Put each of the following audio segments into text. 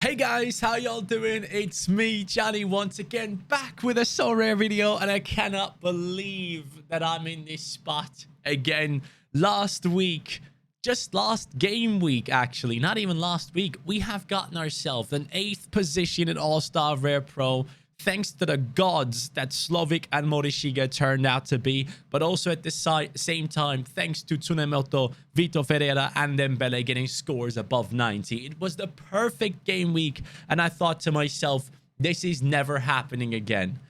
Hey guys, how y'all doing? It's me, Johnny, once again back with a Sorare video, and I cannot believe that I'm in this spot again. Last week, just last game week actually, not even last week, we have gotten ourselves an 8th position in All-Star Rare Pro, thanks to the gods that Slovik and Morishiga turned out to be, but also at the same time, thanks to Tsunemoto, Vito Ferreira, and Dembele getting scores above 90. It was the perfect game week, and I thought to myself, this is never happening again.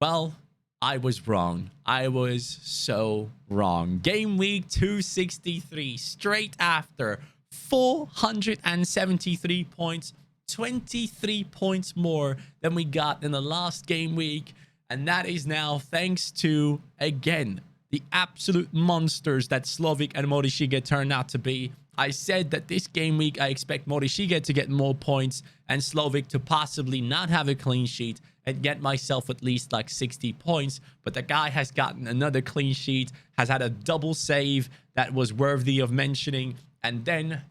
Well, I was wrong. I was so wrong. Game week 263, straight after 473 points, 23 points more than we got in the last game week, and that is now thanks to, again, the absolute monsters that Slovik and Morishiga turned out to be. I said that this game week I expect Morishiga to get more points and Slovik to possibly not have a clean sheet and get myself at least like 60 points, but the guy has gotten another clean sheet, has had a double save that was worthy of mentioning, and then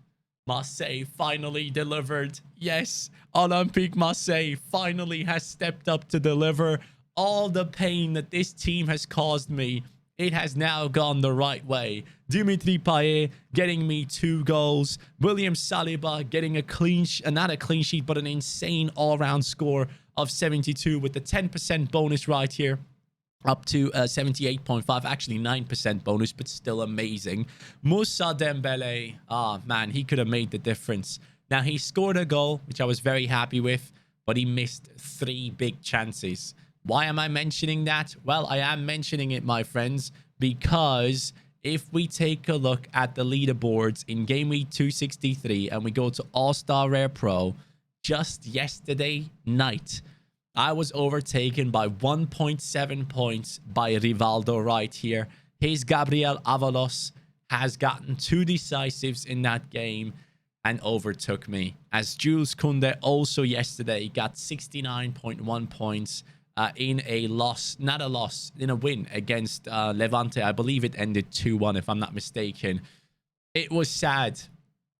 Marseille finally delivered. Yes, Olympique Marseille finally has stepped up to deliver. All the pain that this team has caused me, it has now gone the right way. Dimitri Payet getting me 2 goals. William Saliba getting a clean not a clean sheet, but an insane all-round score of 72 with the 10% bonus right here. Up to 78.5, actually 9% bonus, but still amazing. Moussa Dembele, man, he could have made the difference. Now, he scored a goal, which I was very happy with, but he missed 3 big chances. Why am I mentioning that? Well, I am mentioning it, my friends, because if we take a look at the leaderboards in Game Week 263 and we go to All-Star Rare Pro, just yesterday night, I was overtaken by 1.7 points by Rivaldo right here. His Gabriel Avalos has gotten 2 decisives in that game and overtook me. As Jules Koundé also yesterday got 69.1 points in a loss, not a loss, in a win against Levante. I believe it ended 2-1 if I'm not mistaken. It was sad.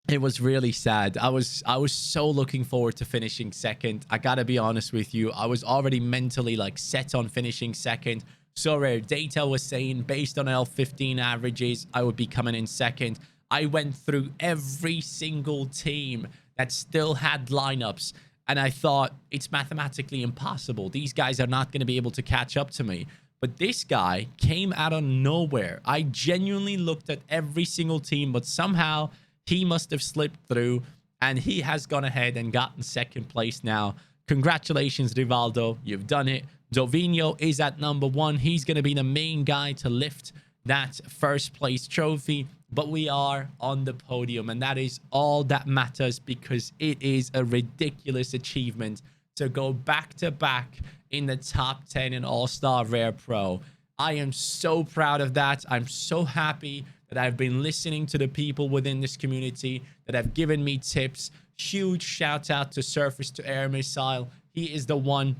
It was really sad. I was so looking forward to finishing second. I gotta be honest with you. I was already mentally like set on finishing second. Sorare data was saying based on L15 averages, I would be coming in second. I went through every single team that still had lineups, and I thought it's mathematically impossible. These guys are not going to be able to catch up to me. But this guy came out of nowhere. I genuinely looked at every single team, but somehow he must have slipped through, and he has gone ahead and gotten second place now. Congratulations, Rivaldo. You've done it. Dovinho is at number 1. He's going to be the main guy to lift that first place trophy, but we are on the podium, and that is all that matters, because it is a ridiculous achievement to go back-to-back in the top 10 in All-Star Rare Pro. I am so proud of that. I'm so happy that I've been listening to the people within this community that have given me tips. Huge shout out to Surface to Air Missile. He is the one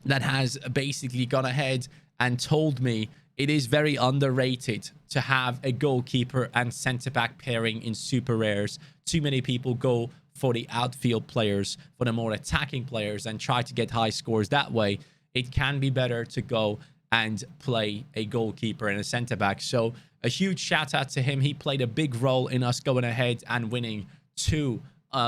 that has basically gone ahead and told me it is very underrated to have a goalkeeper and centre-back pairing in super rares. Too many people go for the outfield players, for the more attacking players, and try to get high scores that way. It can be better to go and play a goalkeeper and a centre-back. So a huge shout out to him. He played a big role in us going ahead and winning 2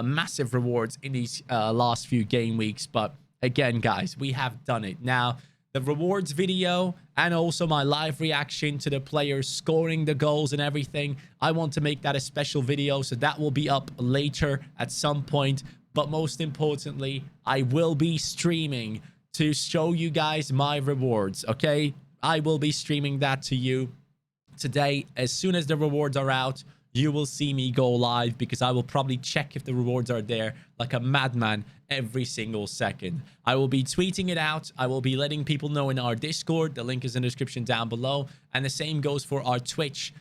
massive rewards in these last few game weeks. But again, guys, we have done it. Now, the rewards video and also my live reaction to the players scoring the goals and everything, I want to make that a special video, so that will be up later at some point. But most importantly, I will be streaming to show you guys my rewards, okay? I will be streaming that to you today. As soon as the rewards are out, you will see me go live, because I will probably check if the rewards are there like a madman every single second. I will be tweeting it out. I will be letting people know in our Discord. The link is in the description down below. And the same goes for our Twitch.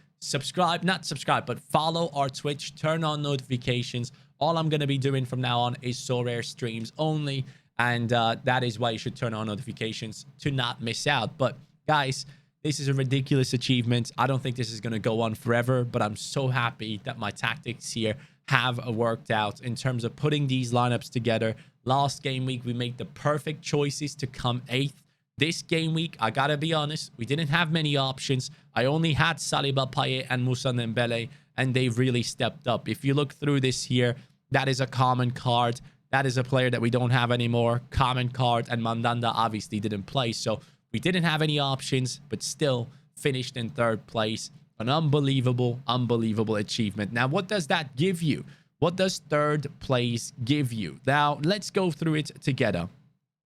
Not subscribe, but follow our Twitch. Turn on notifications. All I'm going to be doing from now on is Sorare streams only. And that is why you should turn on notifications to not miss out. But guys, this is a ridiculous achievement. I don't think this is going to go on forever, but I'm so happy that my tactics here have worked out in terms of putting these lineups together. Last game week, we made the perfect choices to come 8th. This game week, I gotta be honest, we didn't have many options. I only had Saliba, Payet, and Moussa Dembele, and they've really stepped up. If you look through this here, that is a common card. That is a player that we don't have anymore. Common card, and Mandanda obviously didn't play, so we didn't have any options, but still finished in 3rd place. An unbelievable, unbelievable achievement. Now, what does that give you? What does 3rd place give you? Now, let's go through it together.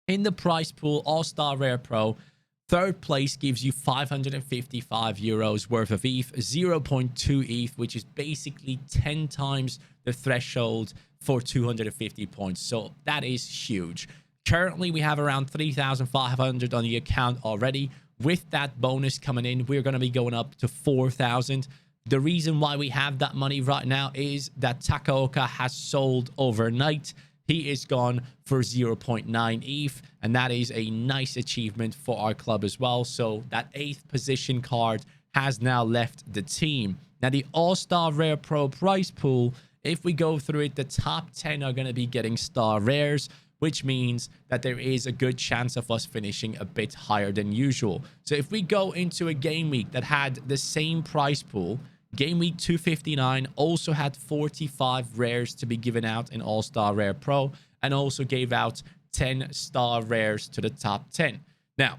In the prize pool, All-Star Rare Pro, 3rd place gives you 555 euros worth of ETH, 0.2 ETH, which is basically 10 times the threshold for 250 points. So that is huge. Currently, we have around 3,500 on the account already. With that bonus coming in, we're going to be going up to 4,000. The reason why we have that money right now is that Takaoka has sold overnight. He is gone for 0.9 ETH, and that is a nice achievement for our club as well. So that 8th position card has now left the team. Now, the All-Star Rare Pro prize pool, if we go through it, the top 10 are going to be getting star rares, which means that there is a good chance of us finishing a bit higher than usual. So if we go into a game week that had the same prize pool, game week 259 also had 45 rares to be given out in All-Star Rare Pro, and also gave out 10 star rares to the top 10. Now,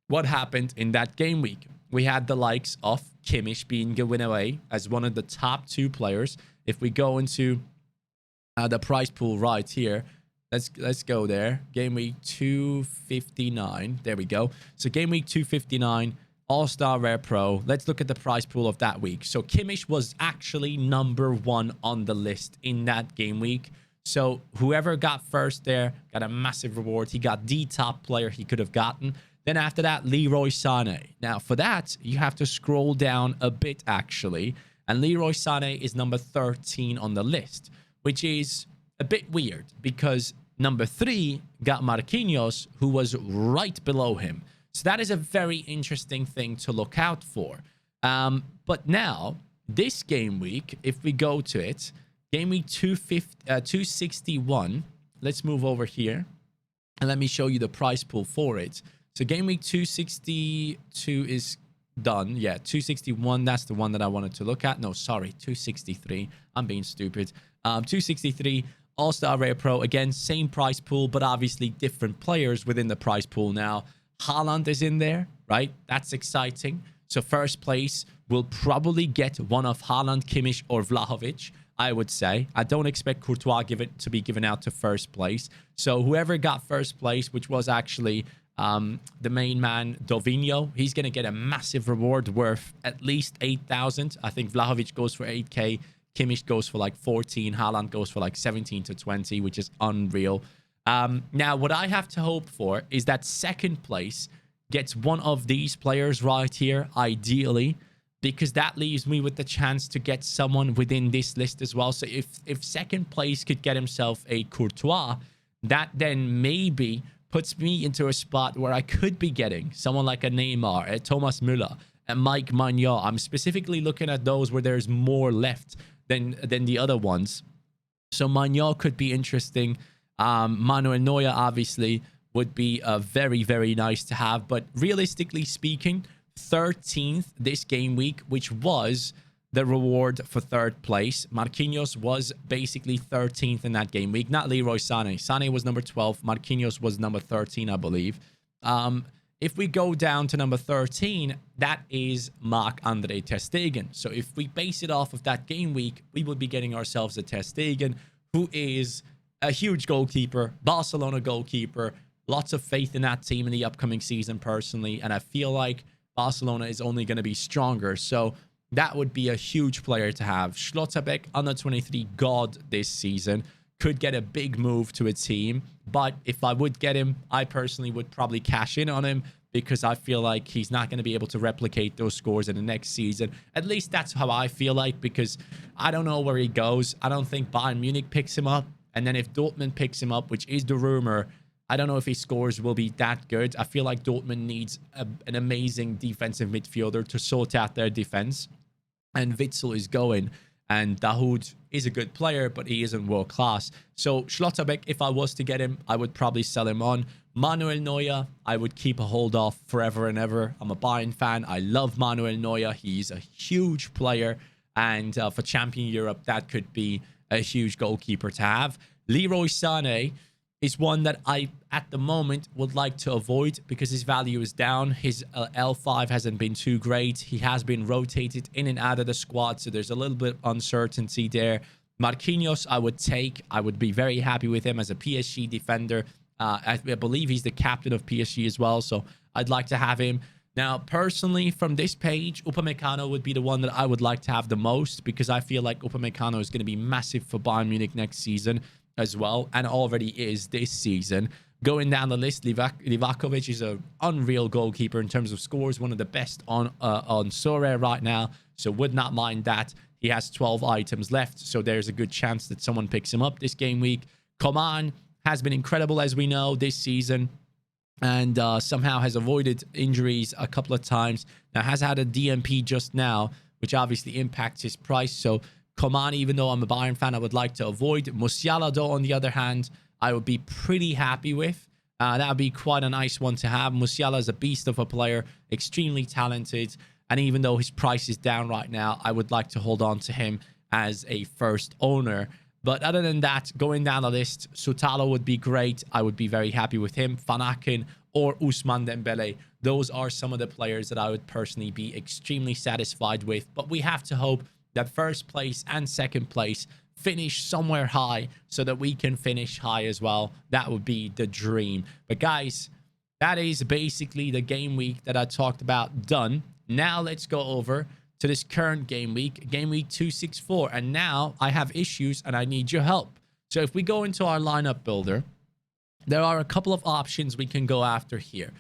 what happened in that game week? We had the likes of Kimmich being given away as one of the top 2 players. If we go into the prize pool right here, let's go there. Game week 259. There we go. So game week 259, All-Star Rare Pro. Let's look at the prize pool of that week. So Kimmich was actually number 1 on the list in that game week. So whoever got first there got a massive reward. He got the top player he could have gotten. Then after that, Leroy Sané. Now for that, you have to scroll down a bit actually. And Leroy Sané is number 13 on the list, which is a bit weird because number 3 got Marquinhos, who was right below him. So that is a very interesting thing to look out for. But now, this game week, if we go to it, game week 261, let's move over here. And let me show you the prize pool for it. So game week 262 is done. Yeah, 261, that's the one that I wanted to look at. No, sorry, 263. I'm being stupid. 263, All-Star Rare Pro. Again, same prize pool, but obviously different players within the prize pool now. Haaland is in there, right? That's exciting. So first place will probably get one of Haaland, Kimmich, or Vlahovic, I would say. I don't expect Courtois to be given out to first place. So whoever got first place, which was actually the main man, Dovinho, he's going to get a massive reward worth at least 8,000. I think Vlahovic goes for 8K. Kimmich goes for like 14. Haaland goes for like 17 to 20, which is unreal. Now, what I have to hope for is that second place gets one of these players right here, ideally, because that leaves me with the chance to get someone within this list as well. So if second place could get himself a Courtois, that then maybe puts me into a spot where I could be getting someone like a Neymar, a Thomas Müller, a Mike Maignan. I'm specifically looking at those where there's more left than the other ones. So Maignan could be interesting. Manuel Neuer, obviously, would be very, very nice to have. But realistically speaking, 13th this game week, which was the reward for third place. Marquinhos was basically 13th in that game week. Not Leroy Sané. Sané was number 12. Marquinhos was number 13, I believe. If we go down to number 13, that is Marc-Andre ter Stegen. So if we base it off of that game week, we would be getting ourselves a ter Stegen, who is a huge goalkeeper, Barcelona goalkeeper. Lots of faith in that team in the upcoming season, personally. And I feel like Barcelona is only going to be stronger. So that would be a huge player to have. Schlotterbeck, under 23 god this season, could get a big move to a team. But if I would get him, I personally would probably cash in on him, because I feel like he's not going to be able to replicate those scores in the next season. At least that's how I feel like, because I don't know where he goes. I don't think Bayern Munich picks him up. And then if Dortmund picks him up, which is the rumor, I don't know if his scores will be that good. I feel like Dortmund needs an amazing defensive midfielder to sort out their defense. And Witsel is going. And Dahoud is a good player, but he isn't world class. So Schlotterbeck, if I was to get him, I would probably sell him on. Manuel Neuer, I would keep a hold of forever and ever. I'm a Bayern fan. I love Manuel Neuer. He's a huge player. And for Champion Europe, that could be a huge goalkeeper to have. Leroy Sané is one that I, at the moment, would like to avoid because his value is down. His L5 hasn't been too great. He has been rotated in and out of the squad, so there's a little bit of uncertainty there. Marquinhos, I would take. I would be very happy with him as a PSG defender. I believe he's the captain of PSG as well, so I'd like to have him. Now, personally, from this page, Upamecano would be the one that I would like to have the most because I feel like Upamecano is going to be massive for Bayern Munich next season as well, and already is this season. Going down the list, Livakovic is an unreal goalkeeper in terms of scores, one of the best on Sorare right now, so would not mind that. He has 12 items left, so there's a good chance that someone picks him up this game week. Coman has been incredible, as we know, this season, and somehow has avoided injuries a couple of times. Now, has had a DMP just now, which obviously impacts his price, so Coman, even though I'm a Bayern fan, I would like to avoid. Musiala, though, on the other hand, I would be pretty happy with. That would be quite a nice one to have. Musiala is a beast of a player, extremely talented. And even though his price is down right now, I would like to hold on to him as a first owner. But other than that, going down the list, Sutalo would be great. I would be very happy with him. Van Aken or Ousmane Dembele. Those are some of the players that I would personally be extremely satisfied with. But we have to hope that first place and second place finish somewhere high so that we can finish high as well. That would be the dream. But guys, that is basically the game week that I talked about done. Now let's go over to this current game week 264. And now I have issues and I need your help. So if we go into our lineup builder, there are a couple of options we can go after here.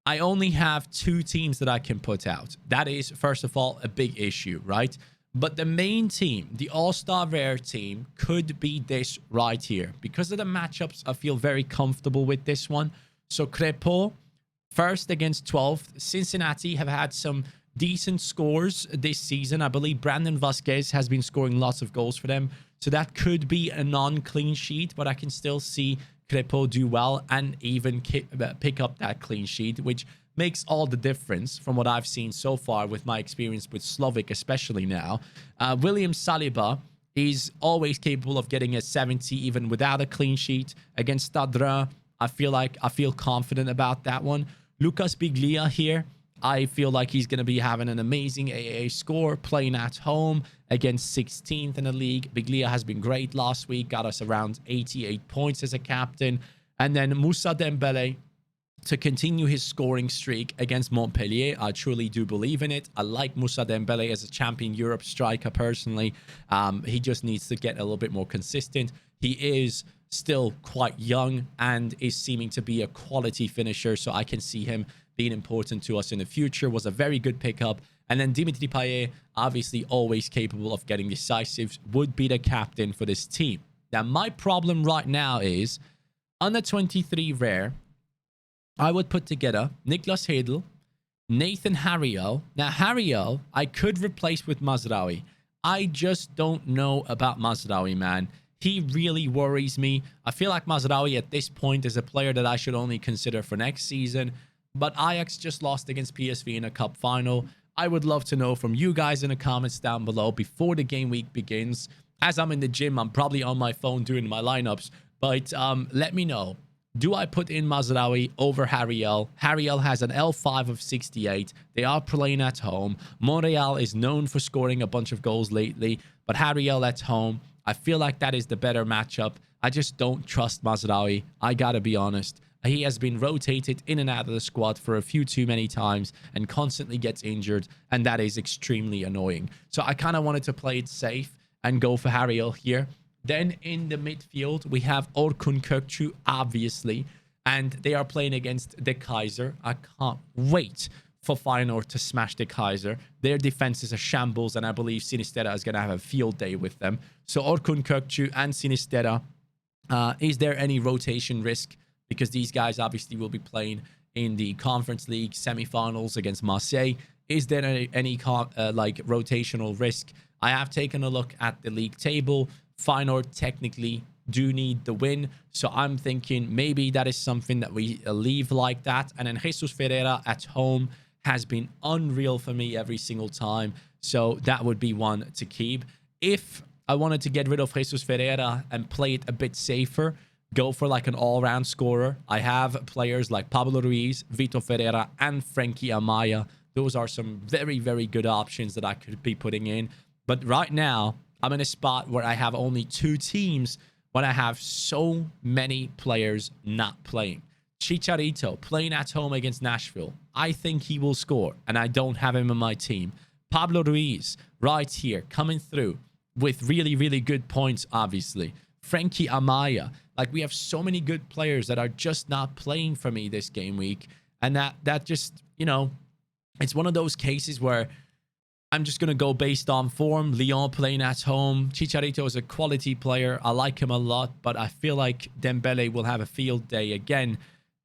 I only have 2 teams that I can put out. That is, first of all, a big issue, right? But the main team, the All-Star Rare team, could be this right here. Because of the matchups, I feel very comfortable with this one. So Crepo, first against 12th. Cincinnati have had some decent scores this season. I believe Brandon Vasquez has been scoring lots of goals for them. So that could be a non-clean sheet, but I can still see Crepo do well and even pick up that clean sheet, which makes all the difference from what I've seen so far with my experience with Slovic, especially now. William Saliba is always capable of getting a 70 even without a clean sheet. Against Stade, I feel confident about that one. Lucas Biglia here, I feel like he's going to be having an amazing AAA score, playing at home against 16th in the league. Biglia has been great last week, got us around 88 points as a captain. And then Moussa Dembele, to continue his scoring streak against Montpellier. I truly do believe in it. I like Moussa Dembele as a Champion Europe striker personally. He just needs to get a little bit more consistent. He is still quite young and is seeming to be a quality finisher, so I can see him being important to us in the future. Was a very good pickup. And then Dimitri Payet, obviously always capable of getting decisives, would be the captain for this team. Now, my problem right now is, under 23 rare, I would put together Niklas Hedl, Nathan Harriel. Now, Harriel, I could replace with Mazraoui. I just don't know about Mazraoui, man. He really worries me. I feel like Mazraoui at this point is a player that I should only consider for next season. But Ajax just lost against PSV in a cup final. I would love to know from you guys in the comments down below before the game week begins. As I'm in the gym, I'm probably on my phone doing my lineups. But let me know. Do I put in Mazraoui over Harriel? Harriel has an L5 of 68. They are playing at home. Montreal is known for scoring a bunch of goals lately. But Harriel at home, I feel like that is the better matchup. I just don't trust Mazraoui. I gotta be honest. He has been rotated in and out of the squad for a few too many times and constantly gets injured. And that is extremely annoying. So I kind of wanted to play it safe and go for Harriel here. Then in the midfield, we have Orkun Kökçü, obviously. And they are playing against the Kaiser. I can't wait for Feyenoord to smash the Kaiser. Their defense is a shambles, and I believe Sinisterra is going to have a field day with them. So Orkun Kökçü and Sinisterra. Is there any rotation risk? Because these guys obviously will be playing in the Conference League semi-finals against Marseille. Is there any like rotational risk? I have taken a look at the league table. Feyenoord technically do need the win, so I'm thinking maybe that is something that we leave like that. And then Jesus Ferreira at home has been unreal for me every single time, so that would be one to keep. If I wanted to get rid of Jesus Ferreira and play it a bit safer, go for like an all-round scorer, I have players like Pablo Ruiz, Vitor Ferreira, and Frankie Amaya. Those are some very, very good options that I could be putting in. But right now, I'm in a spot where I have only 2 teams, but I have so many players not playing. Chicharito playing at home against Nashville. I think he will score, and I don't have him on my team. Pablo Ruiz right here coming through with really, really good points, obviously. Frankie Amaya. Like, we have so many good players that are just not playing for me this game week. And that just, you know, it's one of those cases where I'm just going to go based on form. Lyon playing at home. Chicharito is a quality player. I like him a lot, but I feel like Dembele will have a field day again.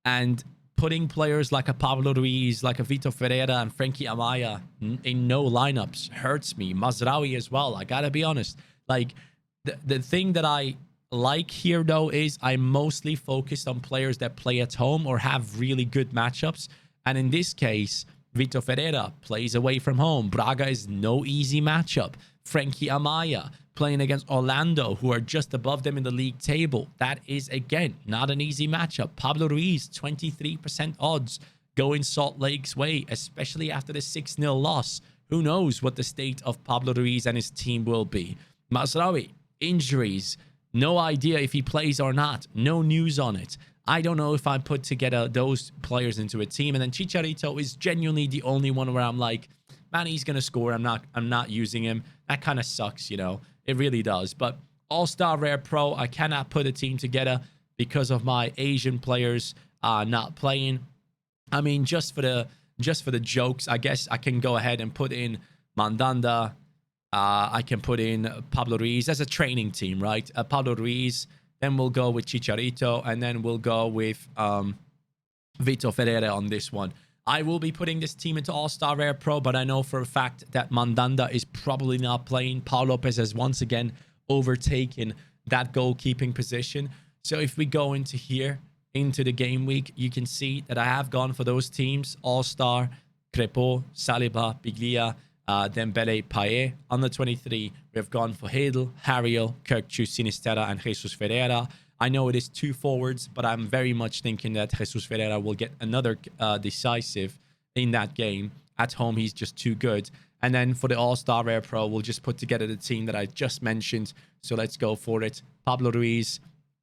And putting players like a Pablo Ruiz, like a Vitor Ferreira and Frankie Amaya in no lineups hurts me. Mazraoui as well. I got to be honest. Like, the thing that I like here, though, is I'm mostly focused on players that play at home or have really good matchups. And in this case, Vitor Ferreira plays away from home. Braga is no easy matchup. Frankie Amaya playing against Orlando, who are just above them in the league table. That is, again, not an easy matchup. Pablo Ruiz, 23% odds going Salt Lake's way, especially after the 6-0 loss. Who knows what the state of Pablo Ruiz and his team will be. Mazraoui, injuries. No idea if he plays or not. No news on it. I don't know if I put together those players into a team. And then Chicharito is genuinely the only one where I'm like, man, he's going to score. I'm not using him. That kind of sucks, you know. It really does. But All-Star Rare Pro, I cannot put a team together because of my Asian players not playing. I mean, just for the jokes, I guess I can go ahead and put in Mandanda. I can put in Pablo Ruiz as a training team, right? Pablo Ruiz. Then we'll go with Chicharito, and then we'll go with Vitor Ferreira on this one. I will be putting this team into All-Star Rare Pro, but I know for a fact that Mandanda is probably not playing. Paul Lopez has once again overtaken that goalkeeping position. So if we go into here, into the game week, you can see that I have gone for those teams. All-Star, Crepeau, Saliba, Biglia, Dembele, Payet. On the 23, we have gone for Hedel, Harriel, Kirkchu, Sinisterra, and Jesus Ferreira. I know it is 2 forwards, but I'm very much thinking that Jesus Ferreira will get another decisive in that game. At home, he's just too good. And then for the All-Star Rare Pro, we'll just put together the team that I just mentioned. So let's go for it. Pablo Ruiz,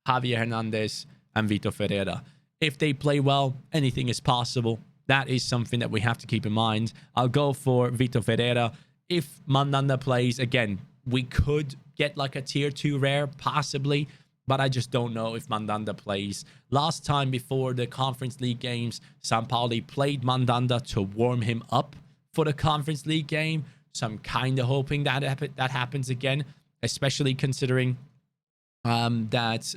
Javier Hernandez, and Vitor Ferreira. If they play well, anything is possible. That is something that we have to keep in mind. I'll go for Vitor Ferreira. If Mandanda plays, again, we could get like a tier 2 rare, possibly, but I just don't know if Mandanda plays. Last time before the Conference League games, Sampaoli played Mandanda to warm him up for the Conference League game. So I'm kind of hoping that happens again, especially considering that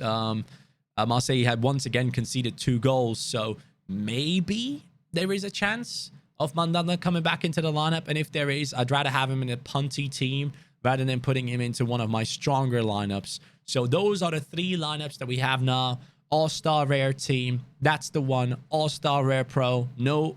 Marseille had once again conceded 2 goals. So maybe there is a chance of Mandanda coming back into the lineup. And if there is, I'd rather have him in a punty team rather than putting him into one of my stronger lineups. So those are the 3 lineups that we have now. All-Star Rare team, that's the one. All-Star Rare Pro, no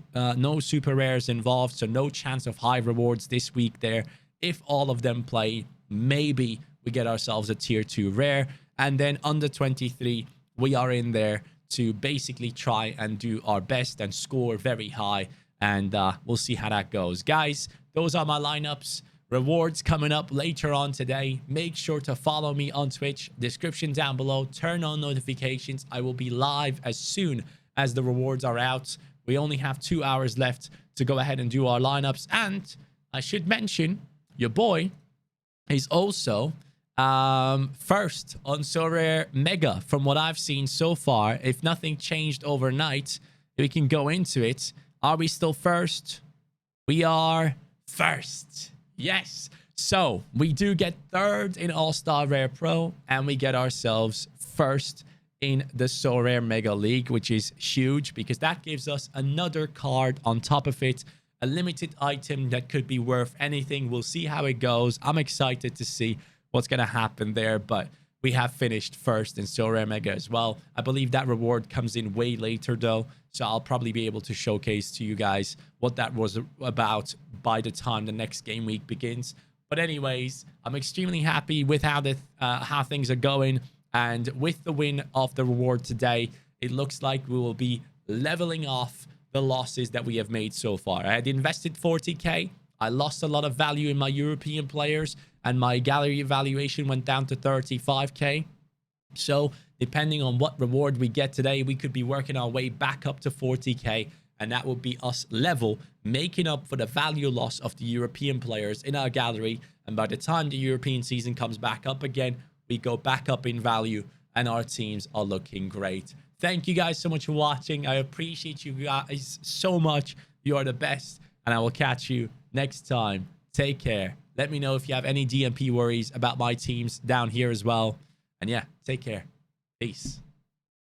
super rares involved, so no chance of high rewards this week there. If all of them play, maybe we get ourselves a tier 2 rare. And then under 23, we are in there to basically try and do our best and score very high. And we'll see how that goes. Guys, those are my lineups. Rewards coming up later on today. Make sure to follow me on Twitch. Description down below. Turn on notifications. I will be live as soon as the rewards are out. We only have 2 hours left to go ahead and do our lineups. And I should mention, your boy is also first on Sorare Mega from what I've seen so far. If nothing changed overnight, we can go into it. Are we still first? We are first. Yes. So we do get 3rd in All-Star Rare Pro, and we get ourselves first in the Sorare Mega League, which is huge because that gives us another card on top of it. a limited item that could be worth anything. We'll see how it goes. I'm excited to see what's going to happen there, but we have finished first in Sorare Mega as well. I believe that reward comes in way later though, so I'll probably be able to showcase to you guys what that was about by the time the next game week begins. But anyways, I'm extremely happy with how things are going, and with the win of the reward today, it looks like we will be leveling off the losses that we have made so far. I had invested 40k. I lost a lot of value in my European players, and my gallery valuation went down to 35k. So depending on what reward we get today, we could be working our way back up to 40k, and that would be us level, making up for the value loss of the European players in our gallery. And by the time the European season comes back up again, we go back up in value, and our teams are looking great. Thank you guys so much for watching. I appreciate you guys so much. You are the best, and I will catch you next time. Take care. Let me know if you have any DMP worries about my teams down here as well. And yeah, take care. Peace.